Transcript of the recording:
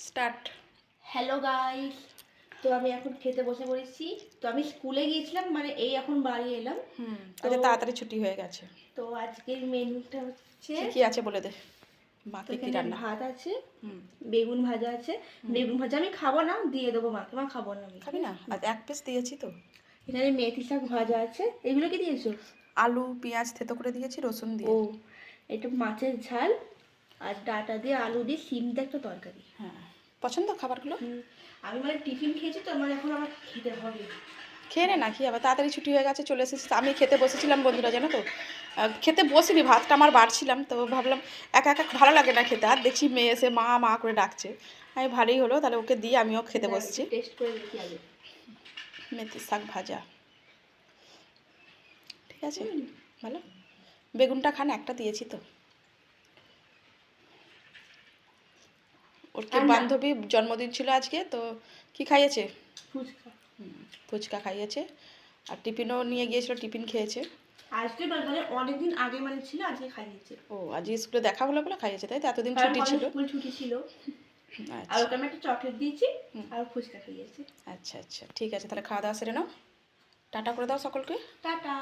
Start. Hello guys, তো আমি এখন খেতে বসে পড়েছি। তো আমি স্কুলে গিয়েছিলাম, মানে এই এখন বাড়ি এলাম। তো আচ্ছা, তাড়াতাড়ি ছুটি হয়ে গেছে। তো আজকের মেনুটা হচ্ছে, কি কি আছে বলে দে, তো মাকে কি এখানে রান্না? ভাত আছে, হুম। বেগুন ভাজা আছে। বেগুন ভাজা আমি খাবো না, দিয়ে দেবো মাকে, মা খাবো না আমি। খাবি না? আর এক পিস দিয়েছি তো। এখানে মেথি শাক ভাজা আছে। এগুলো কি দিয়েছো? আলু পেঁয়াজ থেতো করে দিয়েছি রসুন ও, দিয়ে। এটা মাছের ঝাল আর ডাটা দিয়ে আলু দিয়ে সিম দিয়ে একটা তরকারি। হ্যাঁ, পছন্দ খাবারগুলো? আমি মানে টিফিন খেয়েছি তো, মানে এখন আমার খেতে হবে। খেয়ে নে না, কি আবার তাড়াতাড়ি ছুটি হয়ে গেছে, চলে এসেছিস। আমি খেতে বসেছিলাম বন্ধুরা, জানো তো। খেতে বসিনি, ভাতটা আমার বাড়ছিলাম, তো ভাবলাম একা একা ভালো লাগে না খেতে। আর দেখছি মেয়ে এসে মা মা করে ডাকছে। আমি ভালোই হলো, তাহলে ওকে দিয়ে আমিও খেতে বসছি। টেস্ট করে দেখি আগে। মেথি শাক ভাজা, ঠিক আছে, ভালো। বেগুনটা খান, একটা দিয়েছি তো। ওর কি বান্ধবী জন্মদিন ছিল আজকে, তো কি খাইয়েছে? ফুচকা। ফুচকা খাইয়েছে, আর টিফিনও নিয়ে গিয়েছিল, টিফিন খেয়েছে। আজকে মানে অনেকদিন আগে মানে ছিল, আজকে খাইয়েছে। ও, আজকে স্কুলে দেখা হলো বলে খাইয়েছে, তাই তো? এতদিন কারণ ছুটি কলেজ ছিল। স্কুল ছুটি ছিল। আর আচ্ছা ওকে আমি একটা চকলেট দিয়েছি আর ফুচকা খাইয়েছি। আচ্ছা আচ্ছা, ঠিক আছে, তাহলে খাওয়া দাওয়া সেরে নাও। টাটা করে দাও সকলকে। টাটা।